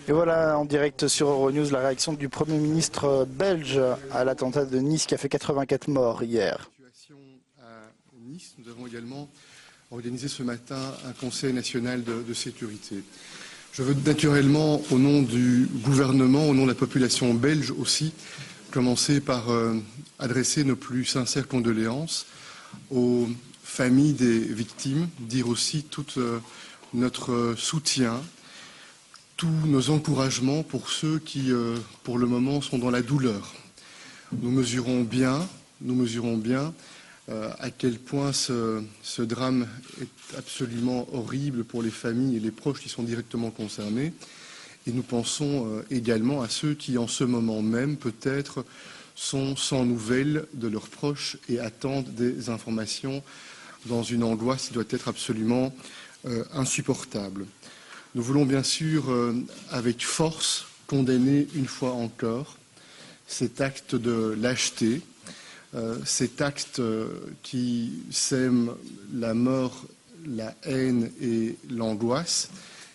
Et voilà, en direct sur Euronews, la réaction du Premier ministre belge à l'attentat de Nice qui a fait 84 morts hier. À Nice, nous avons également organisé ce matin un Conseil national de sécurité. Je veux naturellement, au nom du gouvernement, au nom de la population belge aussi, commencer par adresser nos plus sincères condoléances aux familles des victimes, dire aussi tout notre soutien, tous nos encouragements pour ceux qui, pour le moment, sont dans la douleur. Nous mesurons bien à quel point ce drame est absolument horrible pour les familles et les proches qui sont directement concernés. Et nous pensons également à ceux qui, en ce moment même, peut-être, sont sans nouvelles de leurs proches et attendent des informations dans une angoisse qui doit être absolument insupportable. Nous voulons bien sûr, avec force, condamner une fois encore cet acte de lâcheté, cet acte qui sème la mort, la haine et l'angoisse.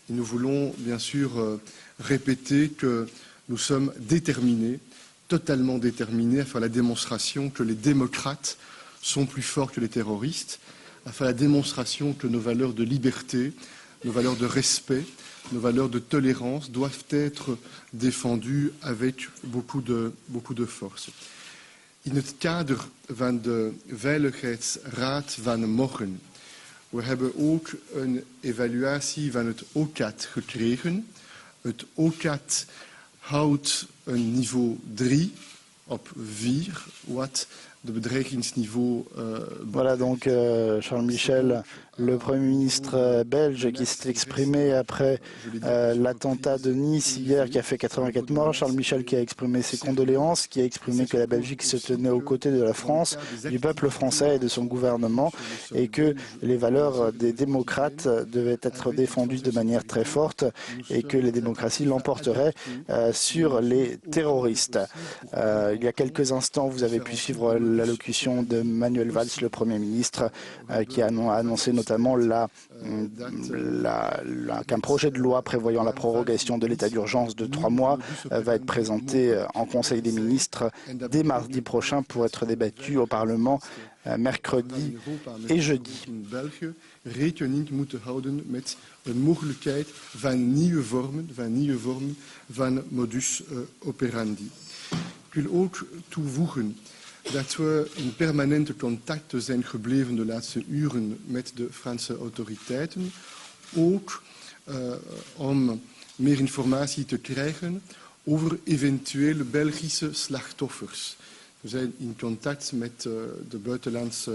Et nous voulons bien sûr répéter que nous sommes déterminés, totalement déterminés, à faire la démonstration que les démocrates sont plus forts que les terroristes, à faire la démonstration que nos valeurs de liberté, nos valeurs de respect, nos valeurs de tolérance doivent être défendues avec beaucoup de force. In het kader van de Veiligheidsraad van morgen, we hebben ook een evaluatie van het OCAT gekregen. Het OCAT houdt een niveau 3 op 4, wat de bedreigingsniveau. Voilà donc Charles Michel, le Premier ministre belge, qui s'est exprimé après l'attentat de Nice hier qui a fait 84 morts. Charles Michel qui a exprimé ses condoléances, qui a exprimé que la Belgique se tenait aux côtés de la France, du peuple français et de son gouvernement, et que les valeurs des démocrates devaient être défendues de manière très forte et que les démocraties l'emporteraient sur les terroristes. Il y a quelques instants, vous avez pu suivre l'allocution de Manuel Valls, le Premier ministre, qui a annoncé notamment qu'un projet de loi prévoyant la prorogation de l'état d'urgence de 3 mois va être présenté en Conseil des ministres dès mardi prochain pour être débattu au Parlement mercredi et jeudi. Rekening moeten houden met een mogelijkheid van nieuwe vormen van modus operandi. Ik wil ook toevoegen dat we in permanente contact zijn gebleven de laatste uren met de Franse autoriteiten, ook om meer informatie te krijgen over eventuele Belgische slachtoffers. We zijn in contact met de buitenlandse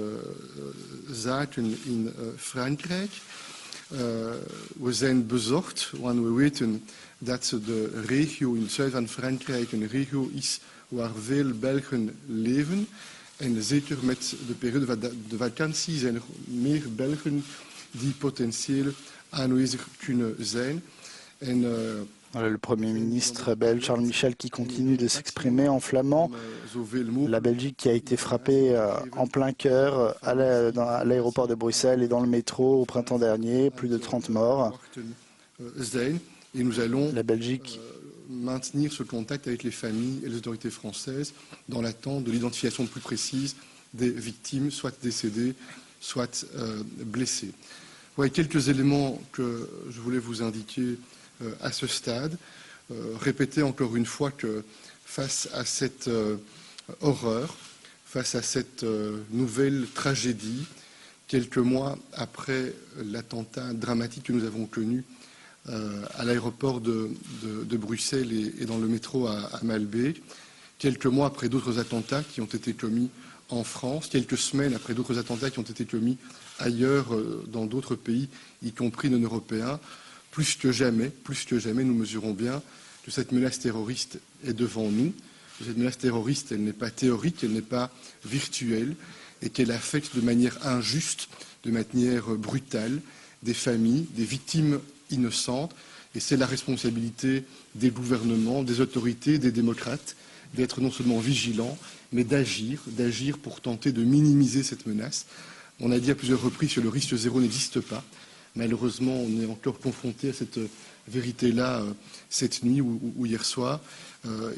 zaken in Frankrijk. We zijn bezorgd, want we weten dat de regio in het zuiden van Frankrijk een regio is waar veel Belgen leven. En zeker met de periode van de vakantie zijn er meer Belgen die potentieel aanwezig kunnen zijn. En le Premier ministre belge Charles Michel qui continue de s'exprimer en flamand. La Belgique qui a été frappée en plein cœur à l'aéroport de Bruxelles et dans le métro au printemps dernier, plus de 30 morts. Et nous allons la Belgique maintenir ce contact avec les familles et les autorités françaises dans l'attente de l'identification plus précise des victimes, soit décédées, soit blessées. Voilà quelques éléments que je voulais vous indiquer à ce stade. Répéter encore une fois que face à cette horreur, face à cette nouvelle tragédie, quelques mois après l'attentat dramatique que nous avons connu à l'aéroport de Bruxelles et dans le métro à Malbec, quelques mois après d'autres attentats qui ont été commis en France, quelques semaines après d'autres attentats qui ont été commis ailleurs dans d'autres pays, y compris non européens, plus que jamais, nous mesurons bien que cette menace terroriste est devant nous. Cette menace terroriste, elle n'est pas théorique, elle n'est pas virtuelle, et qu'elle affecte de manière injuste, de manière brutale, des familles, des victimes innocentes. Et c'est la responsabilité des gouvernements, des autorités, des démocrates, d'être non seulement vigilants, mais d'agir pour tenter de minimiser cette menace. On a dit à plusieurs reprises que le risque zéro n'existe pas. Malheureusement, on est encore confronté à cette vérité-là cette nuit ou hier soir.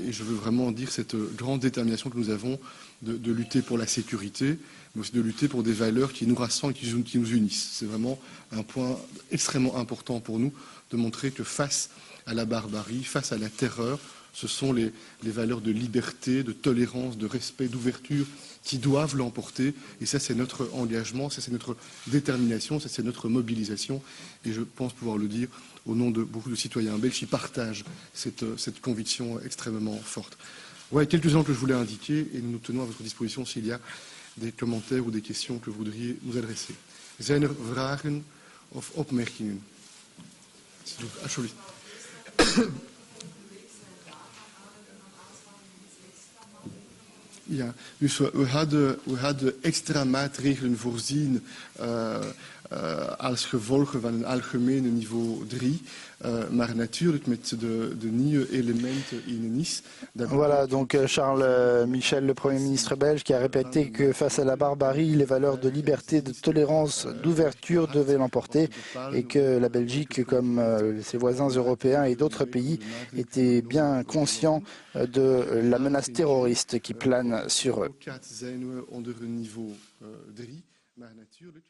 Et je veux vraiment dire cette grande détermination que nous avons de lutter pour la sécurité, mais aussi de lutter pour des valeurs qui nous rassemblent et qui nous unissent. C'est vraiment un point extrêmement important pour nous de montrer que face à la barbarie, face à la terreur, ce sont les valeurs de liberté, de tolérance, de respect, d'ouverture qui doivent l'emporter. Et ça, c'est notre engagement, ça, c'est notre détermination, ça, c'est notre mobilisation. Et je pense pouvoir le dire au nom de beaucoup de citoyens belges qui partagent cette conviction extrêmement forte. Voilà quelques éléments que je voulais indiquer et nous nous tenons à votre disposition s'il y a des commentaires ou des questions que vous voudriez nous adresser. Zijn er vragen of opmerkingen? Alsjeblieft. Ja, dus we hadden extra maatregelen voorzien als gevolg van een algemene niveau 3. Maar natuurlijk met de nieuwe elementen in Nice. Voilà, donc Charles Michel, le Premier ministre belge, qui a répété que face à la barbarie, les valeurs de liberté, de tolérance, d'ouverture devaient l'emporter et que la Belgique, comme ses voisins européens et d'autres pays, étaient bien conscients de la menace terroriste qui plane sur eux. Zijn we onder een niveau 3, maar natuurlijk